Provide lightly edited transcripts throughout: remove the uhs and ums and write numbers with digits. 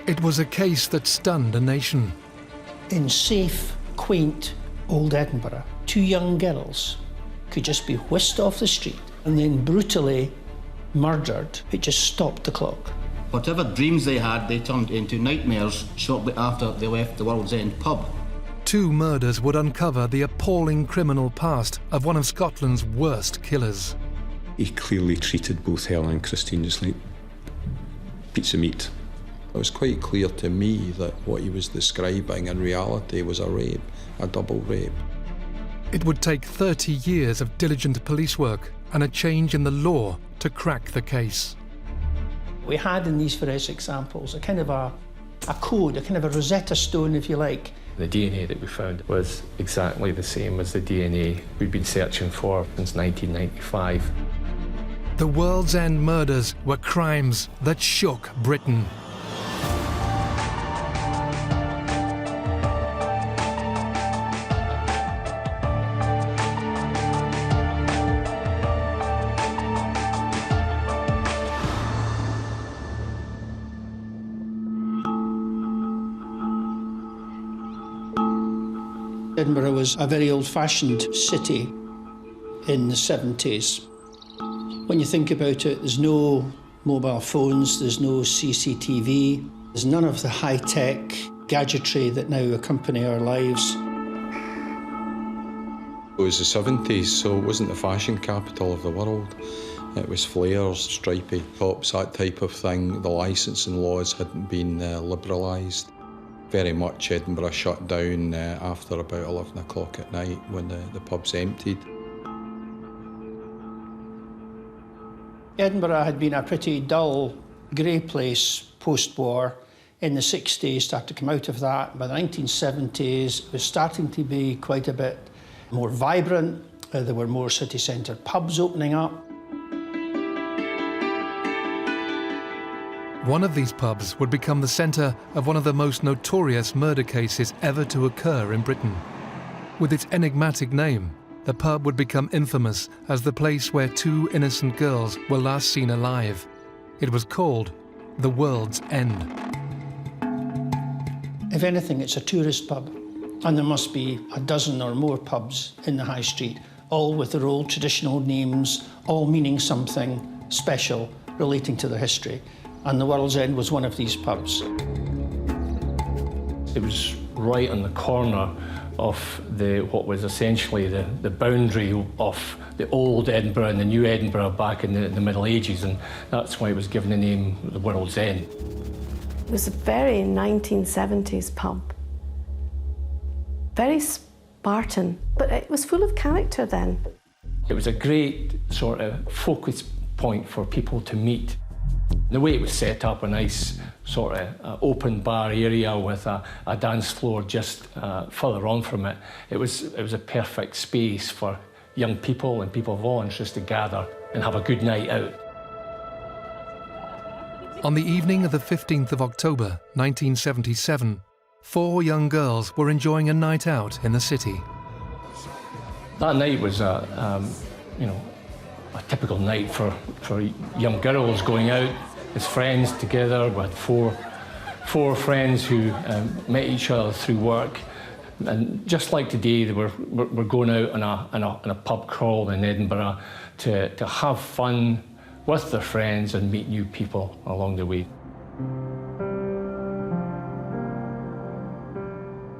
It was a case that stunned a nation. In safe, quaint old Edinburgh, two young girls could just be whisked off the street and then brutally murdered. It just stopped the clock. Whatever dreams they had, they turned into nightmares shortly after they left the World's End pub. 2 murders would uncover the appalling criminal past of one of Scotland's worst killers. He clearly treated both Helen and Christine just like pizza meat. It was quite clear to me that what he was describing in reality was a rape, a double rape. It would take 30 years of diligent police work and a change in the law to crack the case. We had in these forensic samples a kind of a code, a kind of a Rosetta Stone, if you like. The DNA that we found was exactly the same as the DNA we'd been searching for since 1995. The World's End murders were crimes that shook Britain. Edinburgh was a very old-fashioned city in the 70s. When you think about it, there's no mobile phones, there's no CCTV, there's none of the high-tech gadgetry that now accompany our lives. It was the 70s, so it wasn't the fashion capital of the world. It was flares, stripy tops, that type of thing. The licensing laws hadn't been liberalised. Very much Edinburgh shut down after about 11 o'clock at night when the pubs emptied. Edinburgh had been a pretty dull, grey place post-war. In the 60s, started to come out of that. By the 1970s, it was starting to be quite a bit more vibrant. There were more city centre pubs opening up. One of these pubs would become the centre of one of the most notorious murder cases ever to occur in Britain. With its enigmatic name, the pub would become infamous as the place where 2 innocent girls were last seen alive. It was called the World's End. If anything, it's a tourist pub, and there must be a dozen or more pubs in the high street, all with their old traditional names, all meaning something special relating to their history. And the World's End was one of these pubs. It was right on the corner of what was essentially the boundary of the old Edinburgh and the new Edinburgh back in the Middle Ages, and that's why it was given the name the World's End. It was a very 1970s pub. Very Spartan, but it was full of character then. It was a great sort of focus point for people to meet. The way it was set up, a nice sort of open bar area with a dance floor just further on from it, it was a perfect space for young people and people of all interests to gather and have a good night out. On the evening of the 15th of October, 1977, 4 young girls were enjoying a night out in the city. That night was a typical night for young girls going out as friends together. We had four friends who met each other through work, and just like today, we're going out on a pub crawl in Edinburgh to have fun with their friends and meet new people along the way.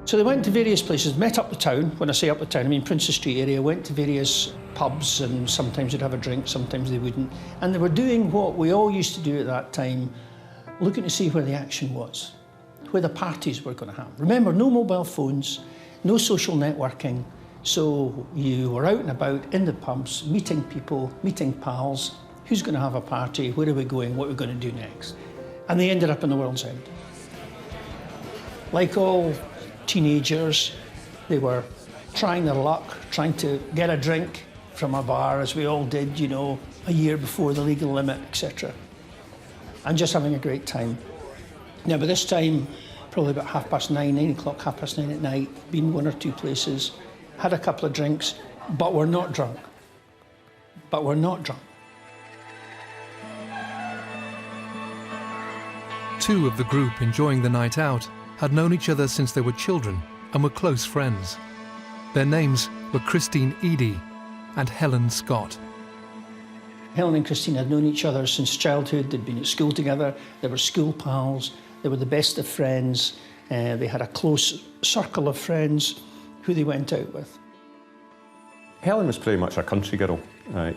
So they went to various places, met up the town. When I say up the town, I mean Princes Street area, went to various pubs, and sometimes they'd have a drink, sometimes they wouldn't. And they were doing what we all used to do at that time, looking to see where the action was, where the parties were going to happen. Remember, no mobile phones, no social networking, so you were out and about in the pubs, meeting people, meeting pals, who's going to have a party, where are we going, what are we going to do next. And they ended up in the World's End. Like all teenagers, they were trying their luck, trying to get a drink from a bar, as we all did, you know, a year before the legal limit, etc. And just having a great time. Now, by this time, probably about 9:30, 9 o'clock, 9:30 at night, been 1 or 2 places, had a couple of drinks, but we're not drunk. Two of the group enjoying the night out had known each other since they were children and were close friends. Their names were Christine Eadie and Helen Scott. Helen and Christine had known each other since childhood. They'd been at school together. They were school pals. They were the best of friends. They had a close circle of friends who they went out with. Helen was pretty much a country girl.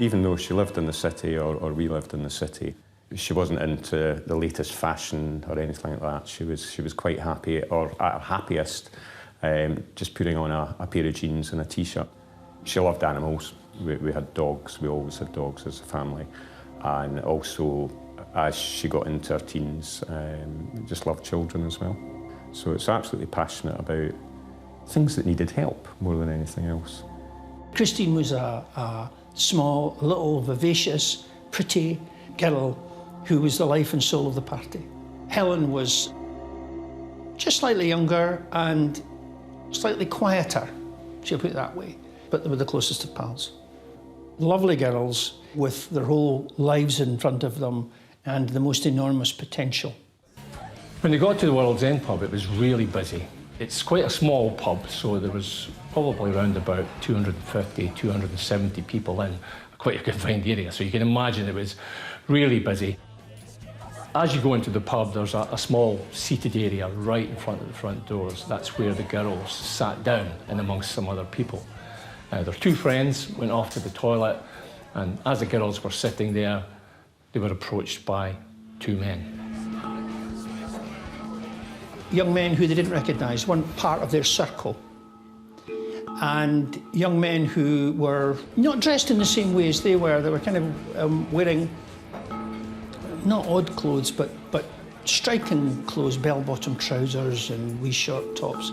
Even though she lived in the city, or we lived in the city, she wasn't into the latest fashion or anything like that. She was quite happy, or at her happiest, just putting on a pair of jeans and a t-shirt. She loved animals. We had dogs. We always had dogs as a family. And also, as she got into her teens, just loved children as well. So it's absolutely passionate about things that needed help more than anything else. Christine was a small, little, vivacious, pretty girl who was the life and soul of the party. Helen was just slightly younger and slightly quieter, she'll put it that way, but they were the closest of pals. Lovely girls with their whole lives in front of them and the most enormous potential. When they got to the World's End pub, it was really busy. It's quite a small pub, so there was probably around about 250, 270 people in quite a confined area, so you can imagine it was really busy. As you go into the pub, there's a small seated area right in front of the front doors. That's where the girls sat down in amongst some other people. Their two friends went off to the toilet, and as the girls were sitting there, they were approached by two men. Young men who they didn't recognise, weren't part of their circle. And young men who were not dressed in the same way as they were. They were kind of wearing, not odd clothes, but striking clothes, bell-bottom trousers and wee short tops.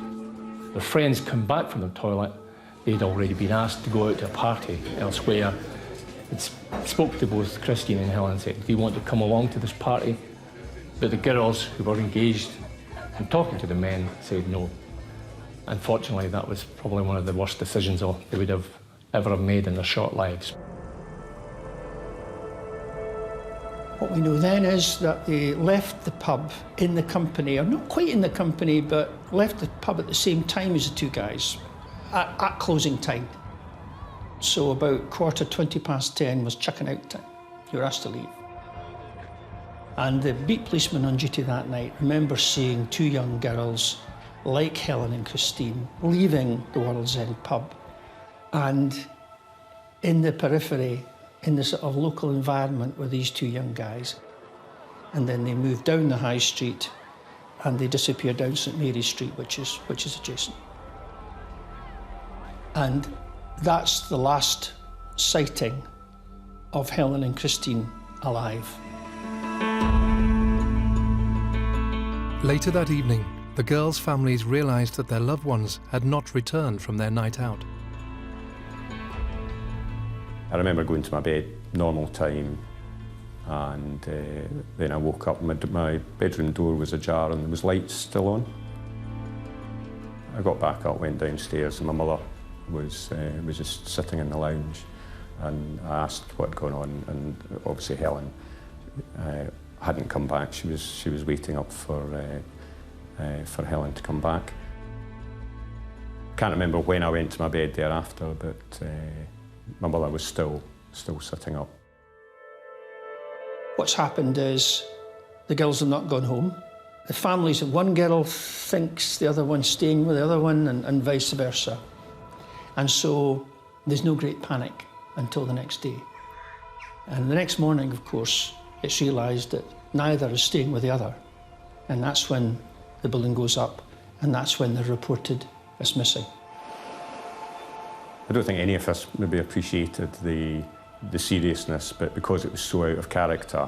Their friends come back from the toilet. They'd already been asked to go out to a party elsewhere. They spoke to both Christine and Helen and said, do you want to come along to this party? But the girls who were engaged and talking to the men said no. Unfortunately, that was probably one of the worst decisions they would have ever made in their short lives. What we know then is that they left the pub in the company, or not quite in the company, but left the pub at the same time as the two guys, at closing time. So about 10:15 was checking out time. You were asked to leave. And the beat policeman on duty that night remembers seeing two young girls like Helen and Christine leaving the World's End pub, and in the periphery, in the sort of local environment, were these two young guys. And then they moved down the high street and they disappeared down St Mary's Street, which is adjacent. And that's the last sighting of Helen and Christine alive. Later that evening, the girls' families realised that their loved ones had not returned from their night out. I remember going to my bed, normal time, and then I woke up, my bedroom door was ajar and there was lights still on. I got back up, went downstairs, and my mother was just sitting in the lounge, and I asked what had gone on, and obviously Helen hadn't come back. She was waiting up for Helen to come back. Can't remember when I went to my bed thereafter, but my mother was still sitting up. What's happened is the girls have not gone home. The families of one girl thinks the other one's staying with the other one, and vice versa. And so there's no great panic until the next day. And the next morning, of course, it's realised that neither is staying with the other. And that's when the balloon goes up, and that's when they're reported as missing. I don't think any of us maybe appreciated the seriousness, but because it was so out of character,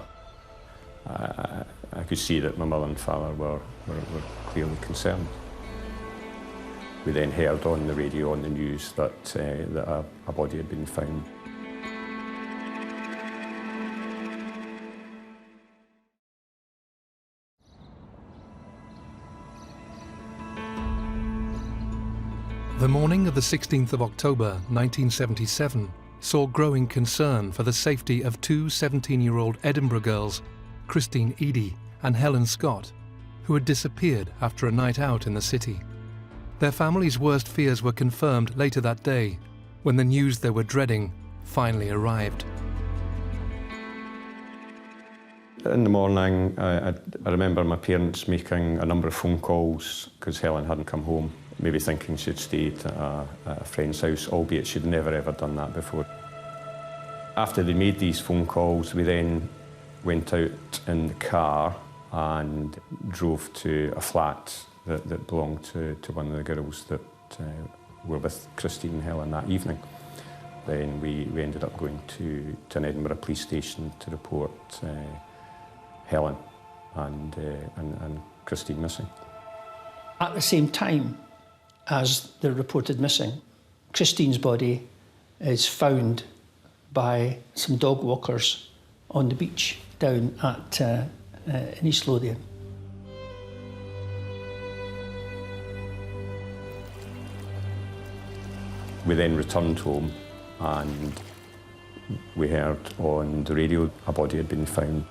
I could see that my mother and father were clearly concerned. We then heard on the radio, on the news, that a body had been found. The morning of the 16th of October 1977 saw growing concern for the safety of two 17-year-old Edinburgh girls, Christine Eadie and Helen Scott, who had disappeared after a night out in the city. Their family's worst fears were confirmed later that day, when the news they were dreading finally arrived. In the morning, I remember my parents making a number of phone calls because Helen hadn't come home, maybe thinking she'd stayed at a friend's house, albeit she'd never ever done that before. After they made these phone calls, we then went out in the car and drove to a flat that belonged to one of the girls that were with Christine and Helen that evening. Then we ended up going to an Edinburgh police station to report Helen and Christine missing. At the same time as they're reported missing, Christine's body is found by some dog walkers on the beach down at in East Lothian. We then returned home and we heard on the radio a body had been found.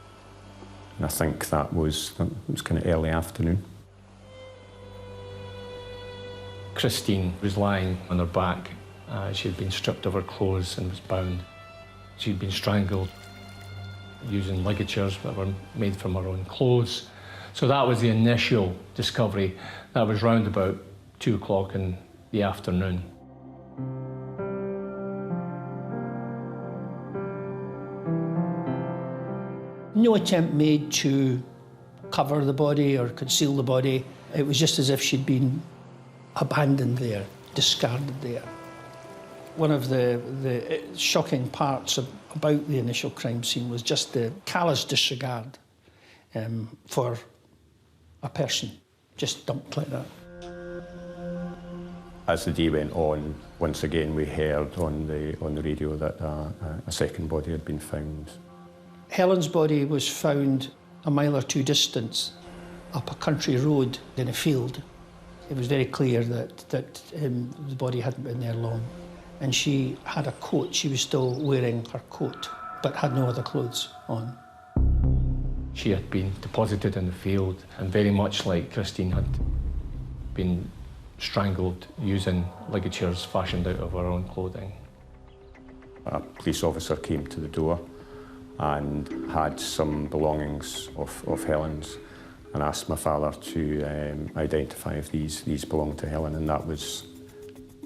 And I think it was kind of early afternoon. Christine was lying on her back. She had been stripped of her clothes and was bound. She'd been strangled using ligatures that were made from her own clothes. So that was the initial discovery. That was round about 2 o'clock in the afternoon. No attempt made to cover the body or conceal the body. It was just as if she'd been abandoned there, discarded there. One of the shocking parts about the initial crime scene was just the callous disregard for a person, just dumped like that. As the day went on, once again we heard on the radio that a second body had been found. Helen's body was found a mile or two distance up a country road in a field. It was very clear that the body hadn't been there long. And she had a coat. She was still wearing her coat, but had no other clothes on. She had been deposited in the field, and very much like Christine had been strangled using ligatures fashioned out of her own clothing. A police officer came to the door and had some belongings of Helen's and asked my father to identify if these belonged to Helen, and that was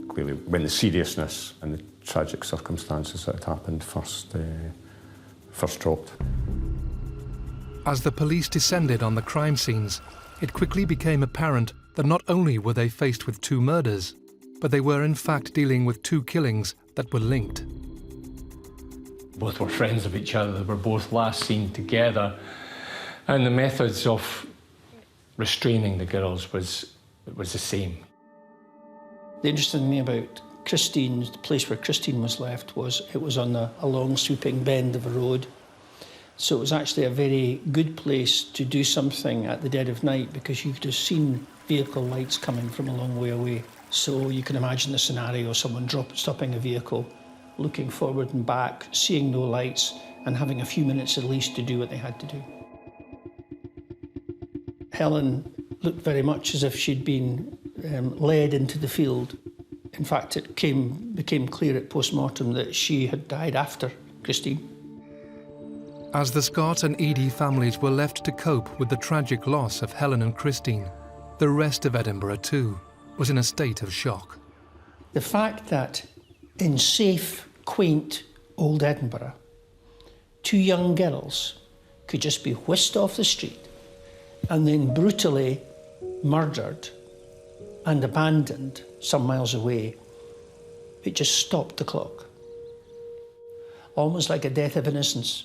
clearly when the seriousness and the tragic circumstances that had happened first dropped. As the police descended on the crime scenes, it quickly became apparent that not only were they faced with 2 murders, but they were in fact dealing with 2 killings that were linked. Both were friends of each other. They were both last seen together, and the methods of restraining the girls was the same. The interesting thing about Christine, the place where Christine was left, was it was on a long sweeping bend of a road. So it was actually a very good place to do something at the dead of night, because you could have seen vehicle lights coming from a long way away. So you can imagine the scenario, someone stopping a vehicle, looking forward and back, seeing no lights, and having a few minutes at least to do what they had to do. Helen looked very much as if she'd been led into the field. In fact, it became clear at post-mortem that she had died after Christine. As the Scott and Eadie families were left to cope with the tragic loss of Helen and Christine, the rest of Edinburgh too was in a state of shock. The fact that in safe, quaint old Edinburgh, 2 young girls could just be whisked off the street and then brutally murdered and abandoned some miles away, it just stopped the clock. Almost like a death of innocence.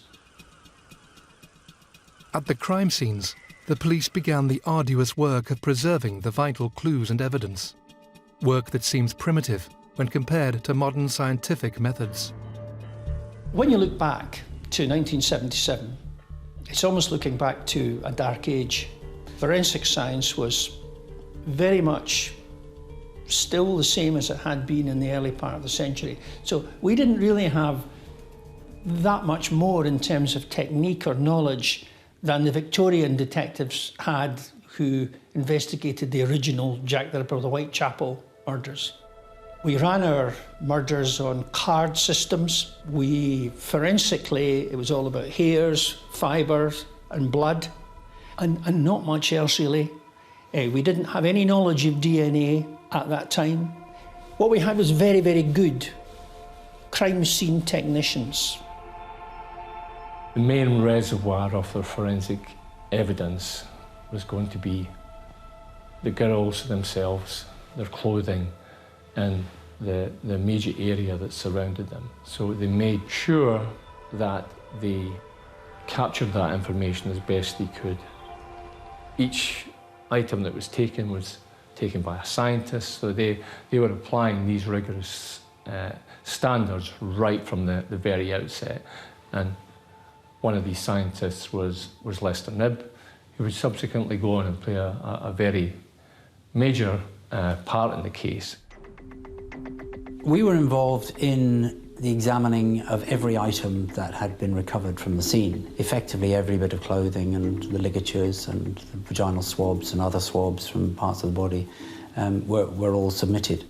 At the crime scenes, the police began the arduous work of preserving the vital clues and evidence. Work that seems primitive when compared to modern scientific methods. When you look back to 1977, it's almost looking back to a dark age. Forensic science was very much still the same as it had been in the early part of the century. So we didn't really have that much more in terms of technique or knowledge than the Victorian detectives had who investigated the original Jack the Ripper of the Whitechapel murders. We ran our murders on card systems. Forensically, it was all about hairs, fibres and blood, and not much else really. We didn't have any knowledge of DNA at that time. What we had was very, very good crime scene technicians. The main reservoir of the forensic evidence was going to be the girls themselves, their clothing, and the immediate area that surrounded them. So they made sure that they captured that information as best they could. Each item that was taken by a scientist, so they were applying these rigorous standards right from the very outset. And one of these scientists was Lester Knibb, who would subsequently go on and play a very major part in the case. We were involved in the examining of every item that had been recovered from the scene. Effectively every bit of clothing and the ligatures and the vaginal swabs and other swabs from parts of the body were all submitted.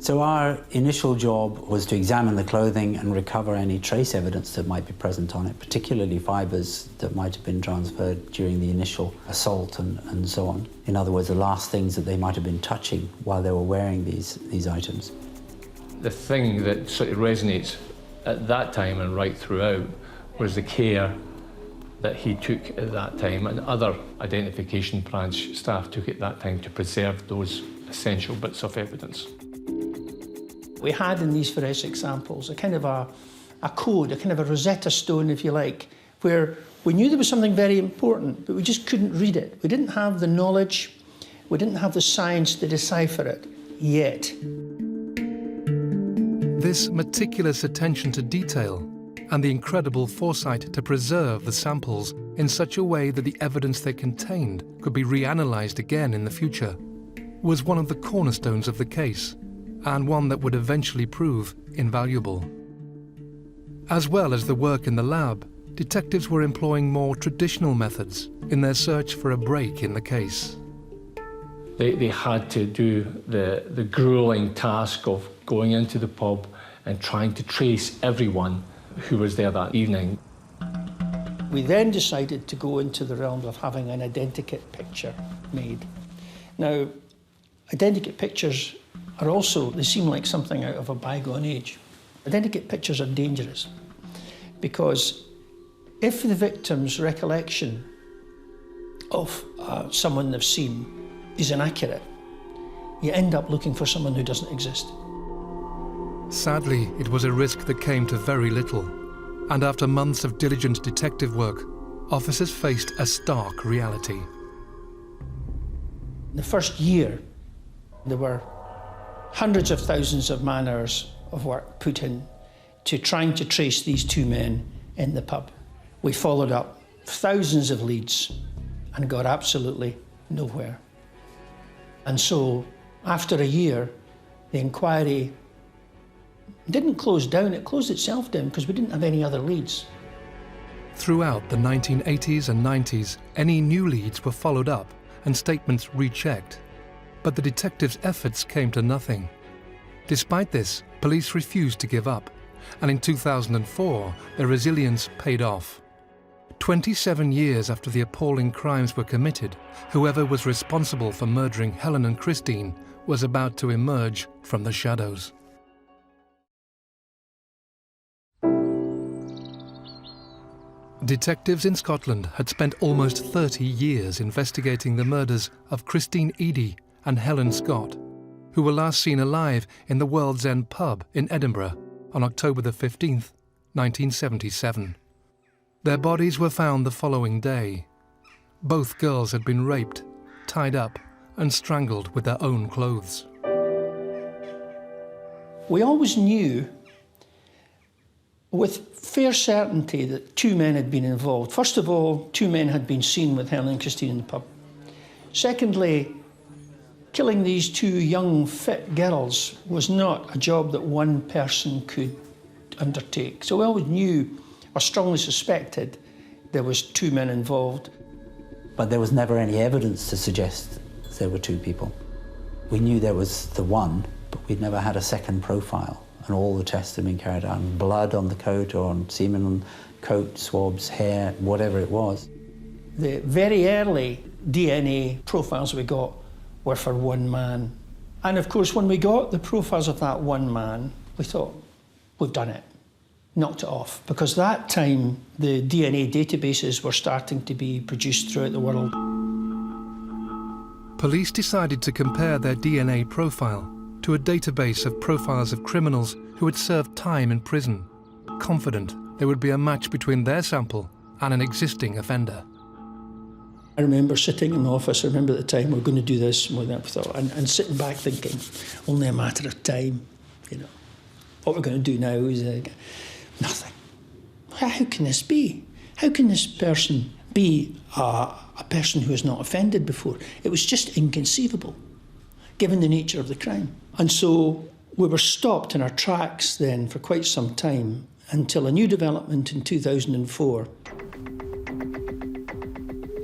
So our initial job was to examine the clothing and recover any trace evidence that might be present on it, particularly fibres that might have been transferred during the initial assault and so on. In other words, the last things that they might have been touching while they were wearing these items. The thing that sort of resonates at that time and right throughout was the care that he took at that time, and other identification branch staff took at that time to preserve those essential bits of evidence. We had in these forensic samples a kind of a code, a kind of a Rosetta Stone, if you like, where we knew there was something very important, but we just couldn't read it. We didn't have the knowledge, we didn't have the science to decipher it yet. This meticulous attention to detail and the incredible foresight to preserve the samples in such a way that the evidence they contained could be reanalyzed again in the future was one of the cornerstones of the case, and one that would eventually prove invaluable. As well as the work in the lab, detectives were employing more traditional methods in their search for a break in the case. They had to do the grueling task of going into the pub and trying to trace everyone who was there that evening. We then decided to go into the realm of having an identikit picture made. Now, identikit pictures are also, they seem like something out of a bygone age. Identikit pictures are dangerous because if the victim's recollection of someone they've seen is inaccurate, you end up looking for someone who doesn't exist. Sadly, it was a risk that came to very little, and after months of diligent detective work, officers faced a stark reality. The first year, there were hundreds of thousands of man-hours of work put in to trying to trace these two men in the pub. We followed up thousands of leads and got absolutely nowhere. And so, after a year, the inquiry didn't close down, it closed itself down because we didn't have any other leads. Throughout the 1980s and 90s, any new leads were followed up and statements rechecked. But the detectives' efforts came to nothing. Despite this, police refused to give up, and in 2004, their resilience paid off. 27 years after the appalling crimes were committed, whoever was responsible for murdering Helen and Christine was about to emerge from the shadows. Detectives in Scotland had spent almost 30 years investigating the murders of Christine Eadie and Helen Scott, who were last seen alive in the World's End pub in Edinburgh on October the 15th, 1977. Their bodies were found the following day. Both girls had been raped, tied up, and strangled with their own clothes. We always knew with fair certainty that two men had been involved. First of all, two men had been seen with Helen and Christine in the pub. Secondly, killing these two young, fit girls was not a job that one person could undertake. So we always knew, or strongly suspected, there was 2 men involved. But there was never any evidence to suggest there were 2 people. We knew there was the one, but we'd never had a second profile, and all the tests had been carried out on blood on the coat or on semen on coat, swabs, hair, whatever it was. The very early DNA profiles we got were for one man. And of course, when we got the profiles of that one man, we thought, we've done it, knocked it off. Because that time, the DNA databases were starting to be produced throughout the world. Police decided to compare their DNA profile to a database of profiles of criminals who had served time in prison, confident there would be a match between their sample and an existing offender. I remember sitting in the office, I remember at the time, we're going to do this, and sitting back thinking, only a matter of time, you know. What we're going to do now is nothing. How can this be? How can this person be a person who has not offended before? It was just inconceivable, given the nature of the crime. And so we were stopped in our tracks then for quite some time until a new development in 2004.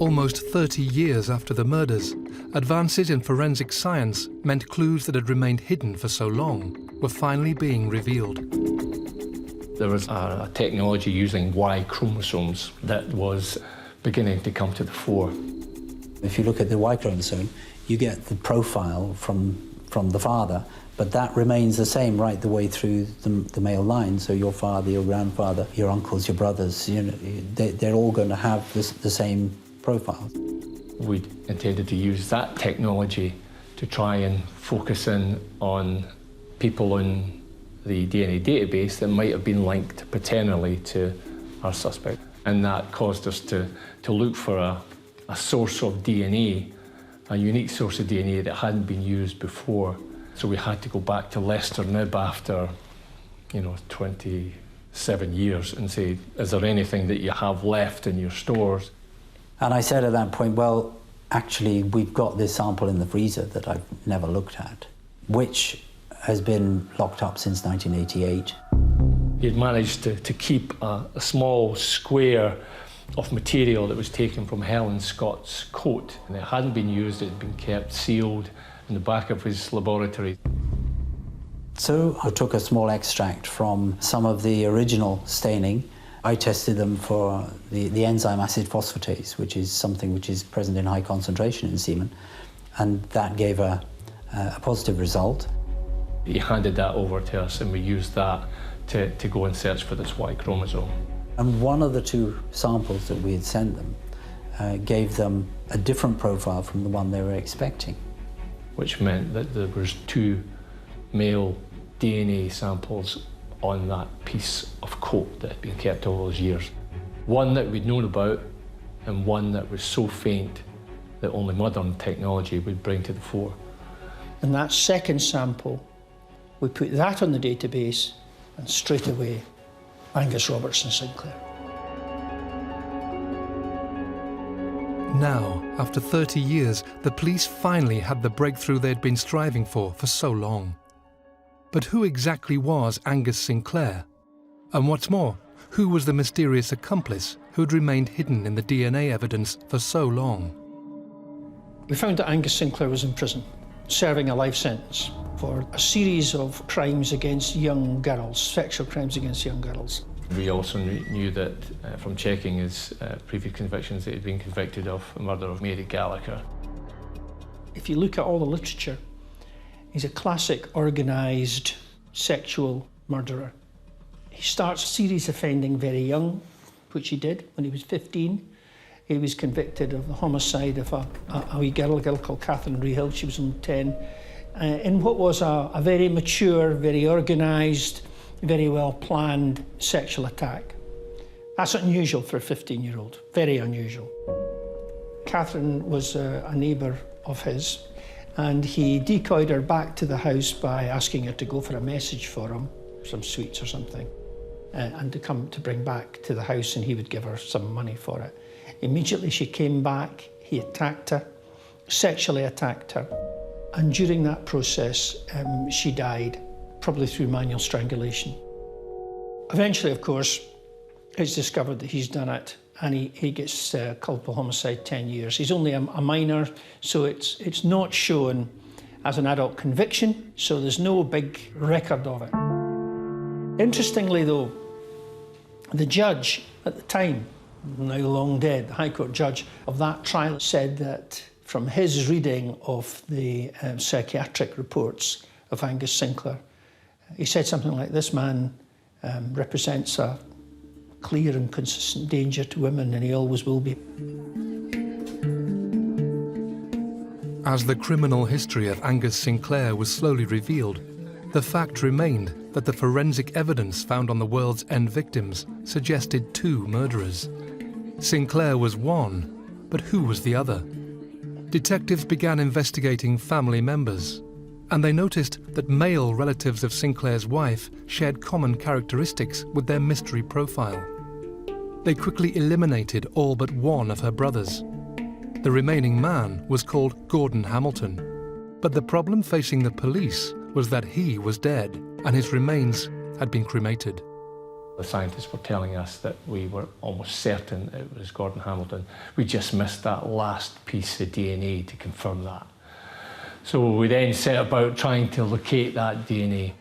Almost 30 years after the murders, advances in forensic science meant clues that had remained hidden for so long were finally being revealed. There was a technology using Y chromosomes that was beginning to come to the fore. If you look at the Y chromosome, you get the profile from the father, but that remains the same right the way through the male line. So your father, your grandfather, your uncles, your brothers, you know, they're all going to have the same profiles. We intended to use that technology to try and focus in on people in the DNA database that might have been linked paternally to our suspect. And that caused us to look for a source of DNA, a unique source of DNA that hadn't been used before. So we had to go back to Leicester Nib after, 27 years and say, is there anything that you have left in your stores? And I said at that point, well, actually, we've got this sample in the freezer that I've never looked at, which has been locked up since 1988. He had managed to keep a small square of material that was taken from Helen Scott's coat, and it hadn't been used, it had been kept sealed in the back of his laboratory. So I took a small extract from some of the original staining. I tested them for the enzyme acid phosphatase, which is something which is present in high concentration in semen, and that gave a positive result. He handed that over to us, and we used that to go and search for this Y chromosome. And one of the 2 samples that we had sent them gave them a different profile from the one they were expecting. Which meant that there was 2 male DNA samples on that piece of coat that had been kept all those years. One that we'd known about, and one that was so faint that only modern technology would bring to the fore. And that second sample, we put that on the database, and straight away, Angus Robertson Sinclair. Now, after 30 years, the police finally had the breakthrough they'd been striving for so long. But who exactly was Angus Sinclair? And what's more, who was the mysterious accomplice who'd remained hidden in the DNA evidence for so long? We found that Angus Sinclair was in prison, serving a life sentence for a series of crimes against young girls, sexual crimes against young girls. We also knew that from checking his previous convictions that he'd been convicted of the murder of Mary Gallagher. If you look at all the literature, he's a classic organised sexual murderer. He starts serious offending very young, which he did when he was 15. He was convicted of the homicide of a wee girl, called Catherine Rehill. She was only 10. In what was a very mature, very organised, very well-planned sexual attack. That's unusual for a 15-year-old, very unusual. Catherine was a neighbour of his, and he decoyed her back to the house by asking her to go for a message for him, some sweets or something, and to come to bring back to the house, and he would give her some money for it. Immediately she came back, he attacked her, sexually attacked her, and during that process she died, probably through manual strangulation. Eventually, of course, it's discovered that he's done it and he gets culpable homicide 10 years. He's only a minor, so it's not shown as an adult conviction, so there's no big record of it. Interestingly though, the judge at the time, now long dead, the High Court judge of that trial, said that from his reading of the psychiatric reports of Angus Sinclair, he said something like, this man represents a clear and consistent danger to women, and he always will be. As the criminal history of Angus Sinclair was slowly revealed, the fact remained that the forensic evidence found on the World's End victims suggested 2 murderers. Sinclair was one, but who was the other? Detectives began investigating family members, and they noticed that male relatives of Sinclair's wife shared common characteristics with their mystery profile. They quickly eliminated all but one of her brothers. The remaining man was called Gordon Hamilton, but the problem facing the police was that he was dead and his remains had been cremated. The scientists were telling us that we were almost certain it was Gordon Hamilton. We just missed that last piece of DNA to confirm that. So we then set about trying to locate that DNA.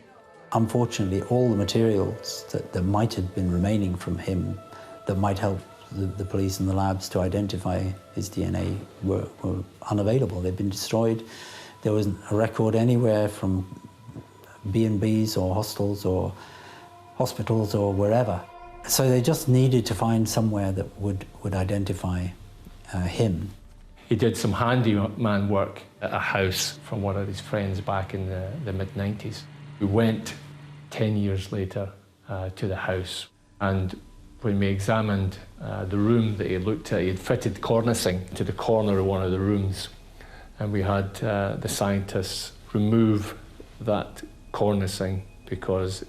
Unfortunately, all the materials that might have been remaining from him that might help the police and the labs to identify his DNA were unavailable. They'd been destroyed. There wasn't a record anywhere from B&Bs or hostels or hospitals or wherever. So they just needed to find somewhere that would identify him. He did some handyman work at a house from one of his friends back in the mid-90s. We went 10 years later to the house, and when we examined the room that he looked at, he had fitted cornicing to the corner of one of the rooms, and we had the scientists remove that cornicing because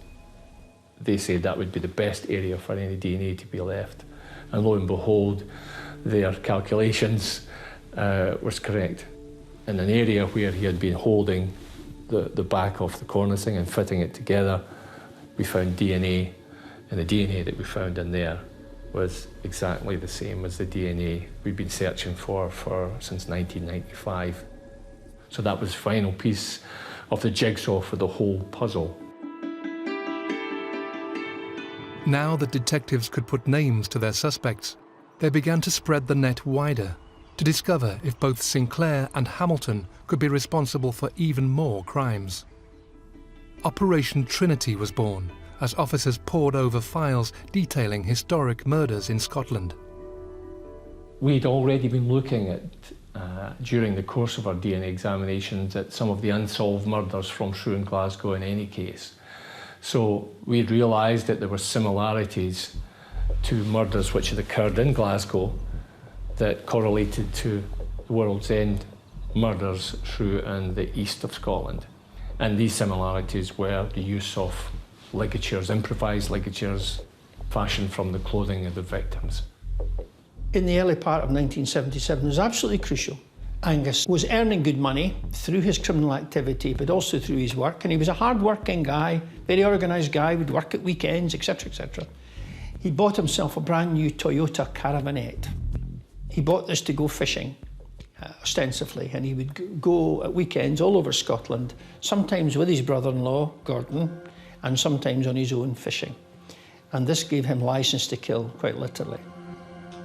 they said that would be the best area for any DNA to be left. And lo and behold, their calculations was correct. In an area where he had been holding the back of the cornicing and fitting it together, we found DNA, and the DNA that we found in there was exactly the same as the DNA we'd been searching for since 1995. So that was the final piece of the jigsaw for the whole puzzle. Now that detectives could put names to their suspects, they began to spread the net wider to discover if both Sinclair and Hamilton could be responsible for even more crimes. Operation Trinity was born as officers pored over files detailing historic murders in Scotland. We'd already been looking at, during the course of our DNA examinations, at some of the unsolved murders from Shrew and Glasgow in any case. So we'd realised that there were similarities to murders which had occurred in Glasgow that correlated to the World's End murders through and the east of Scotland. And these similarities were the use of ligatures, improvised ligatures, fashioned from the clothing of the victims. In the early part of 1977, it was absolutely crucial. Angus was earning good money through his criminal activity, but also through his work, and he was a hard-working guy, very organised guy, would work at weekends, etc., etc. He bought himself a brand new Toyota Caravanette. He bought this to go fishing, ostensibly, and he would go at weekends all over Scotland, sometimes with his brother-in-law, Gordon, and sometimes on his own fishing. And this gave him licence to kill, quite literally.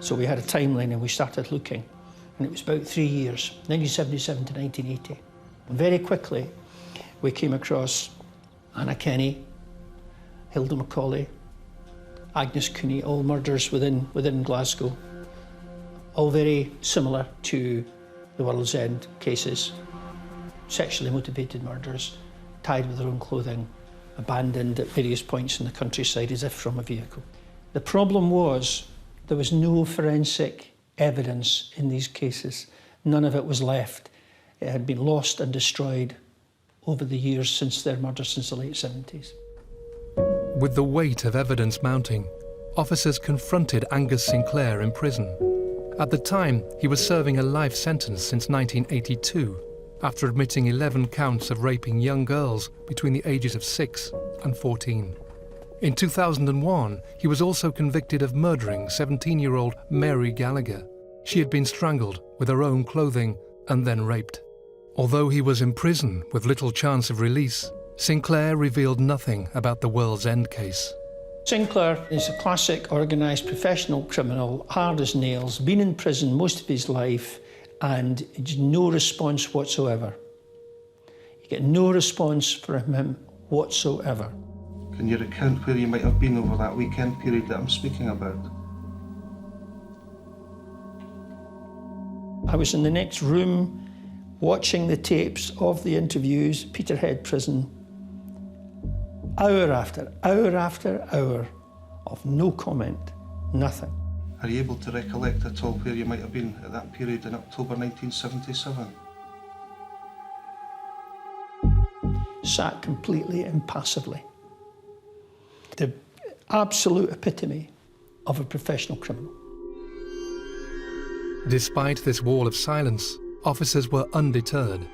So we had a timeline and we started looking. And it was about 3 years, 1977 to 1980. And very quickly, we came across Anna Kenny, Hilda Macaulay, Agnes Cooney, all murders within Glasgow. All very similar to the World's End cases. Sexually motivated murders, tied with their own clothing, abandoned at various points in the countryside as if from a vehicle. The problem was there was no forensic evidence in these cases. None of it was left. It had been lost and destroyed over the years since their murder, since the late 70s. With the weight of evidence mounting, officers confronted Angus Sinclair in prison. At the time, he was serving a life sentence since 1982, after admitting 11 counts of raping young girls between the ages of 6 and 14. In 2001, he was also convicted of murdering 17-year-old Mary Gallagher. She had been strangled with her own clothing and then raped. Although he was in prison with little chance of release, Sinclair revealed nothing about the World's End case. Sinclair is a classic organised professional criminal, hard as nails, been in prison most of his life, and no response whatsoever. You get no response from him whatsoever. Can you recount where you might have been over that weekend period that I'm speaking about? I was in the next room watching the tapes of the interviews, Peterhead Prison, hour after hour of no comment, nothing. Are you able to recollect at all where you might have been at that period in October 1977? Sat completely impassively. The absolute epitome of a professional criminal. Despite this wall of silence, officers were undeterred,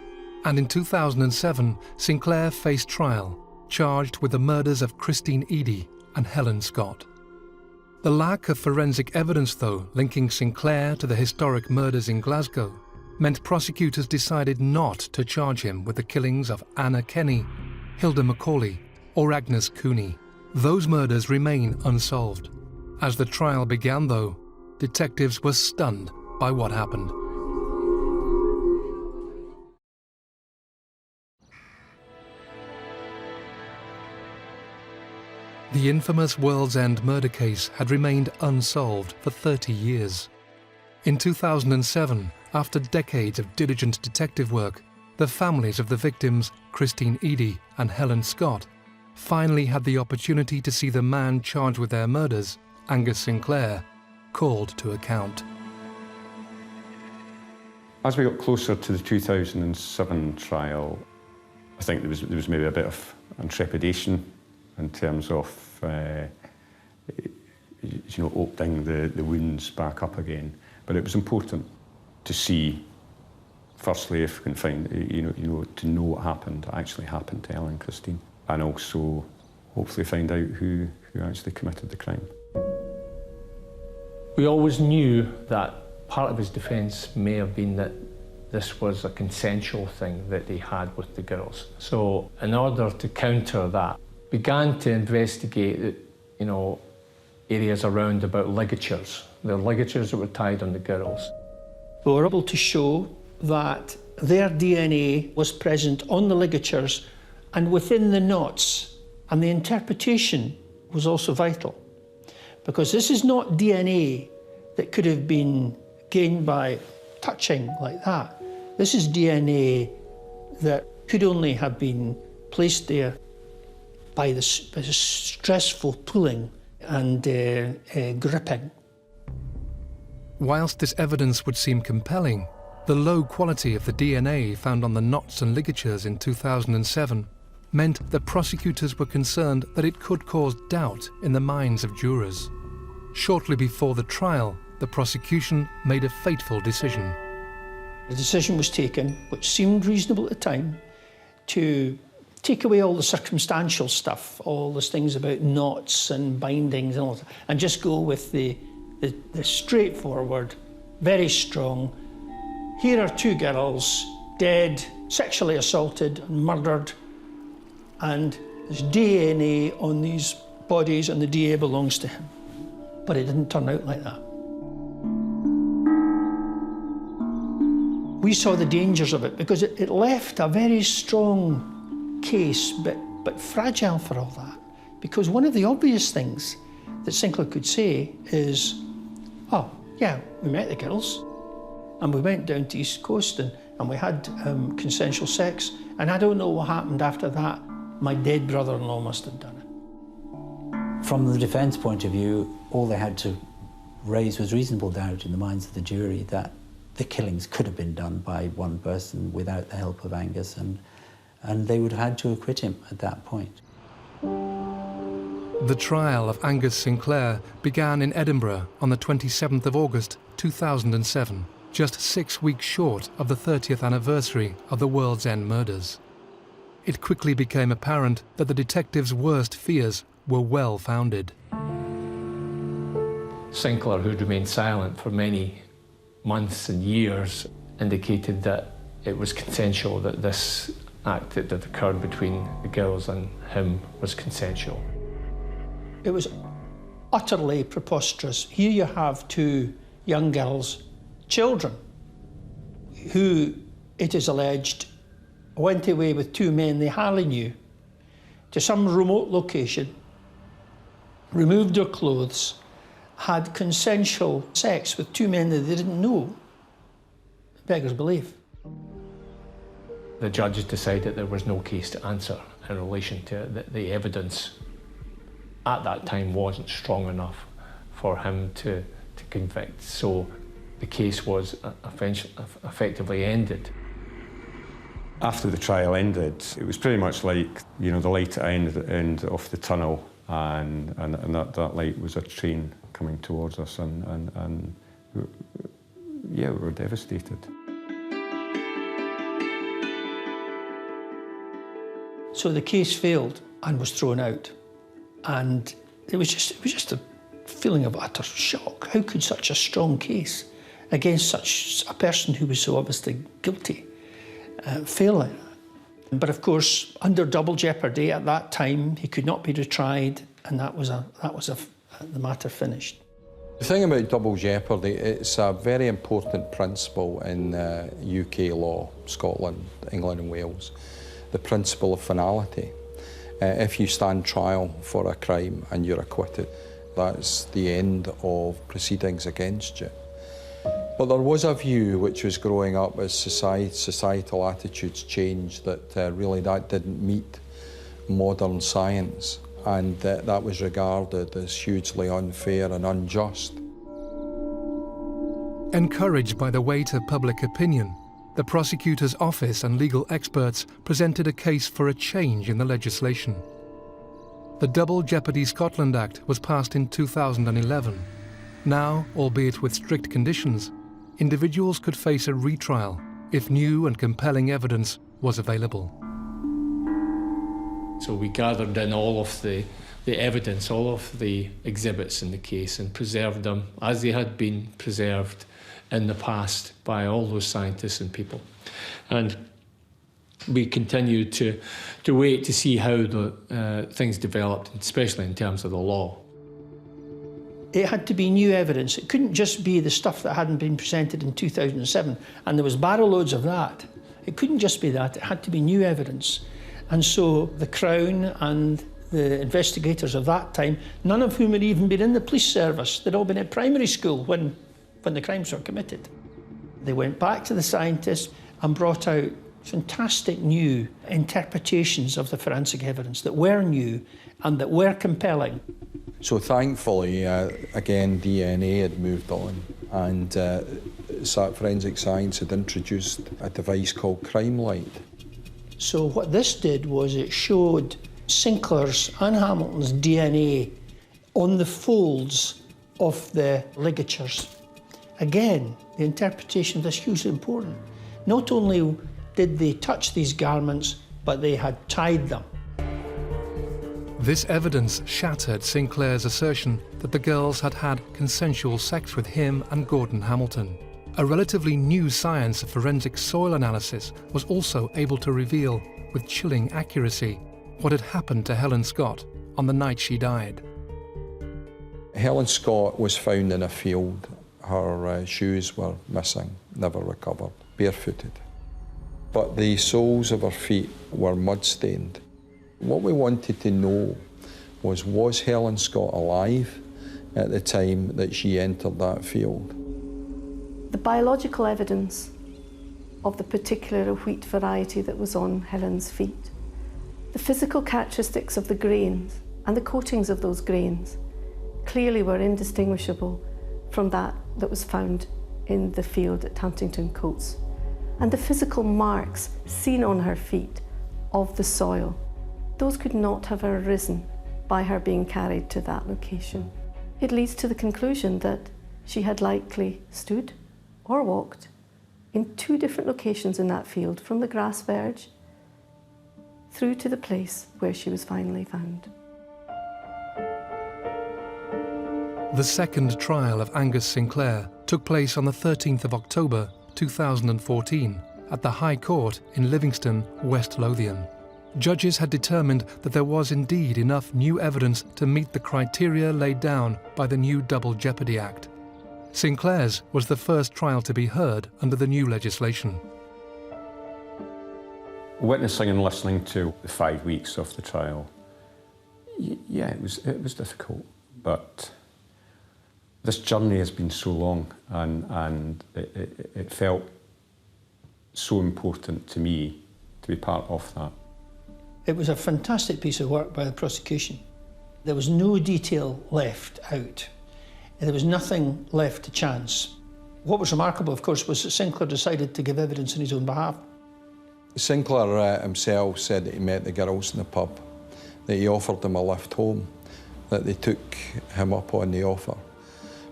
and in 2007, Sinclair faced trial, charged with the murders of Christine Eadie and Helen Scott. The lack of forensic evidence, though, linking Sinclair to the historic murders in Glasgow, meant prosecutors decided not to charge him with the killings of Anna Kenny, Hilda Macaulay, or Agnes Cooney. Those murders remain unsolved. As the trial began, though, detectives were stunned by what happened. The infamous World's End murder case had remained unsolved for 30 years. In 2007, after decades of diligent detective work, the families of the victims, Christine Eadie and Helen Scott, finally had the opportunity to see the man charged with their murders, Angus Sinclair, called to account. As we got closer to the 2007 trial, I think there was maybe a bit of trepidation in terms of opening the wounds back up again. But it was important to see, firstly, if we can find, to know what actually happened to Helen and Christine, and also hopefully find out who actually committed the crime. We always knew that part of his defence may have been that this was a consensual thing that they had with the girls. So in order to counter that, began to investigate areas around about ligatures, the ligatures that were tied on the girls. We were able to show that their DNA was present on the ligatures and within the knots, and the interpretation was also vital, because this is not DNA that could have been gained by touching like that. This is DNA that could only have been placed there by the stressful pulling and gripping. Whilst this evidence would seem compelling, the low quality of the DNA found on the knots and ligatures in 2007 meant that prosecutors were concerned that it could cause doubt in the minds of jurors. Shortly before the trial, the prosecution made a fateful decision. The decision was taken, which seemed reasonable at the time, to take away all the circumstantial stuff, all those things about knots and bindings and all that, and just go with the straightforward, very strong, here are two girls, dead, sexually assaulted and murdered, and there's DNA on these bodies and the DNA belongs to him. But it didn't turn out like that. We saw the dangers of it because it left a very strong case, but fragile for all that. Because one of the obvious things that Sinclair could say is, oh, yeah, we met the girls and we went down to East Coast and we had consensual sex, and I don't know what happened after that. My dead brother-in-law must have done it. From the defence point of view, all they had to raise was reasonable doubt in the minds of the jury that the killings could have been done by one person without the help of Angus, and they would have had to acquit him at that point. The trial of Angus Sinclair began in Edinburgh on the 27th of August 2007, just 6 weeks short of the 30th anniversary of the World's End murders. It quickly became apparent that the detectives' worst fears were well founded. Sinclair, who'd remained silent for many months and years, indicated that it was consensual, that this act that occurred between the girls and him was consensual. It was utterly preposterous. Here you have two young girls, children, who, it is alleged, went away with two men they hardly knew to some remote location, removed their clothes, had consensual sex with two men that they didn't know. Beggars belief. The judge decided there was no case to answer in relation to it, the evidence at that time wasn't strong enough for him to convict. So the case was effectively ended. After the trial ended, it was pretty much like, you know, the light at the end of the tunnel, and that light was a train coming towards us, and yeah, we were devastated. So the case failed and was thrown out, and it was just a feeling of utter shock. How could such a strong case against such a person who was so obviously guilty fail? But of course, under double jeopardy at that time, he could not be retried, and that was the matter finished. The thing about double jeopardy, it's a very important principle in UK law, Scotland, England and Wales. The principle of finality. If you stand trial for a crime and you're acquitted, that's the end of proceedings against you. But there was a view which was growing up as societal attitudes changed that really that didn't meet modern science, and that was regarded as hugely unfair and unjust. Encouraged by the weight of public opinion, the prosecutor's office and legal experts presented a case for a change in the legislation. The Double Jeopardy Scotland Act was passed in 2011. Now, albeit with strict conditions, individuals could face a retrial if new and compelling evidence was available. So we gathered in all of the evidence, all of the exhibits in the case, and preserved them as they had been preserved in the past by all those scientists and people. And we continued to wait to see how the things developed, especially in terms of the law. It had to be new evidence. It couldn't just be the stuff that hadn't been presented in 2007, and there was barrel loads of that. It couldn't just be that, it had to be new evidence. And so the Crown and the investigators of that time, none of whom had even been in the police service, they'd all been at primary school when the crimes were committed. They went back to the scientists and brought out fantastic new interpretations of the forensic evidence that were new and that were compelling. So thankfully, again, DNA had moved on, and forensic science had introduced a device called Crime Light. So what this did was it showed Sinclair's and Hamilton's DNA on the folds of the ligatures. Again, the interpretation of this is hugely important. Not only did they touch these garments, but they had tied them. This evidence shattered Sinclair's assertion that the girls had had consensual sex with him and Gordon Hamilton. A relatively new science of forensic soil analysis was also able to reveal, with chilling accuracy, what had happened to Helen Scott on the night she died. Helen Scott was found in a field. Her shoes were missing, never recovered, barefooted. But the soles of her feet were mud-stained. What we wanted to know was Helen Scott alive at the time that she entered that field? The biological evidence of the particular wheat variety that was on Helen's feet, the physical characteristics of the grains and the coatings of those grains clearly were indistinguishable from that was found in the field at Huntington Coats, and the physical marks seen on her feet of the soil, those could not have arisen by her being carried to that location. It leads to the conclusion that she had likely stood or walked in two different locations in that field, from the grass verge through to the place where she was finally found. The second trial of Angus Sinclair took place on the 13th of October 2014 at the High Court in Livingston, West Lothian. Judges had determined that there was indeed enough new evidence to meet the criteria laid down by the new Double Jeopardy Act. Sinclair's was the first trial to be heard under the new legislation. Witnessing and listening to the 5 weeks of the trial, yeah, it was difficult, but this journey has been so long, and it felt so important to me to be part of that. It was a fantastic piece of work by the prosecution. There was no detail left out. There was nothing left to chance. What was remarkable, of course, was that Sinclair decided to give evidence on his own behalf. Sinclair himself said that he met the girls in the pub, that he offered them a lift home, that they took him up on the offer.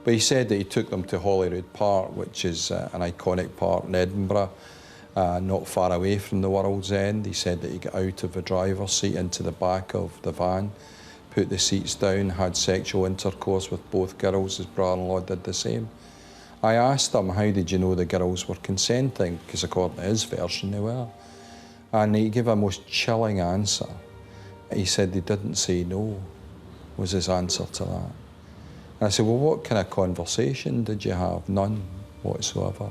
But he said that he took them to Holyrood Park, which is an iconic park in Edinburgh, not far away from the World's End. He said that he got out of the driver's seat into the back of the van, put the seats down, had sexual intercourse with both girls. His brother-in-law did the same. I asked him, how did you know the girls were consenting? Because according to his version, they were. And he gave a most chilling answer. He said they didn't say no, was his answer to that. And I said, well, what kind of conversation did you have? None whatsoever.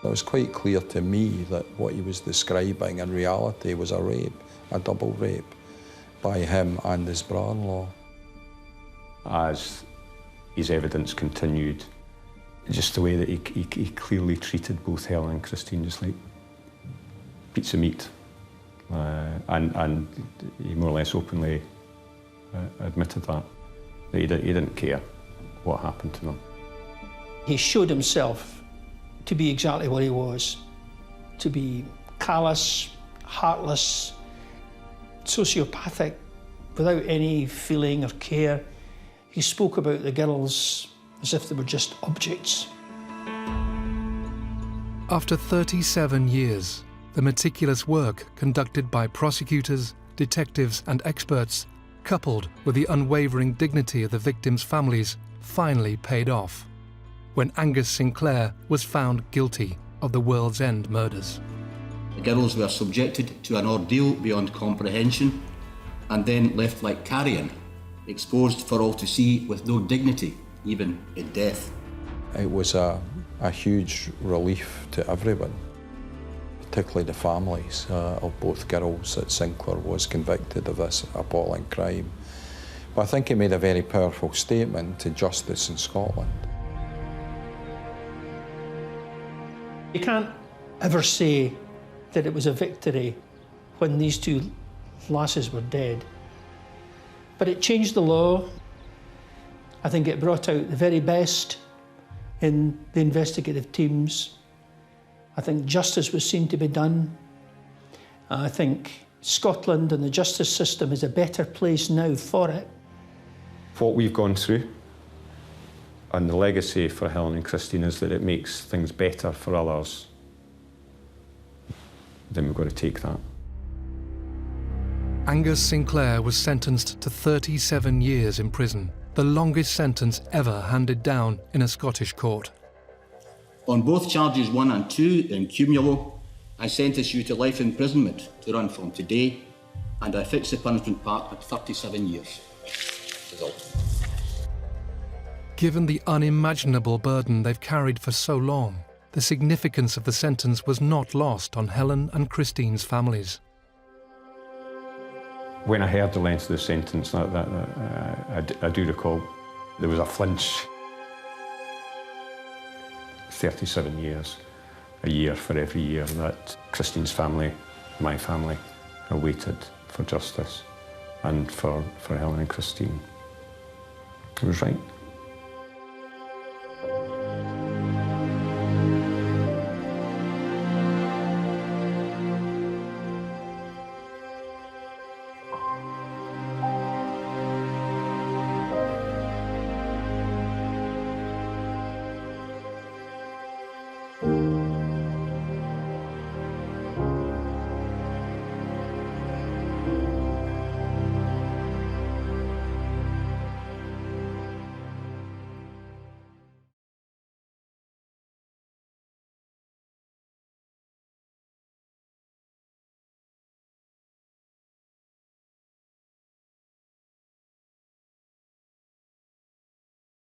It was quite clear to me that what he was describing in reality was a rape, a double rape, by him and his brother-in-law. As his evidence continued, just the way that he clearly treated both Helen and Christine just like pizza meat. And he more or less openly admitted that he didn't care what happened to them. He showed himself to be exactly what he was, to be callous, heartless, sociopathic, without any feeling or care. He spoke about the girls as if they were just objects. After 37 years, the meticulous work conducted by prosecutors, detectives and experts, coupled with the unwavering dignity of the victims' families, finally paid off when Angus Sinclair was found guilty of the World's End murders. The girls were subjected to an ordeal beyond comprehension and then left like carrion, exposed for all to see with no dignity, even in death. It was a huge relief to everyone, particularly the families of both girls, that Sinclair was convicted of this appalling crime. But I think he made a very powerful statement to justice in Scotland. You can't ever say that it was a victory when these two lasses were dead. But it changed the law. I think it brought out the very best in the investigative teams. I think justice was seen to be done. I think Scotland and the justice system is a better place now for it. What we've gone through and the legacy for Helen and Christine is that it makes things better for others. Then we've got to take that. Angus Sinclair was sentenced to 37 years in prison, the longest sentence ever handed down in a Scottish court. On both charges 1 and 2 in cumulo, I sentence you to life imprisonment to run from today, and I fix the punishment part at 37 years. Result. Given the unimaginable burden they've carried for so long, the significance of the sentence was not lost on Helen and Christine's families. When I heard the length of the sentence, I do recall there was a flinch. 37 years, a year for every year that Christine's family, my family, have waited for justice and for Helen and Christine. It was right.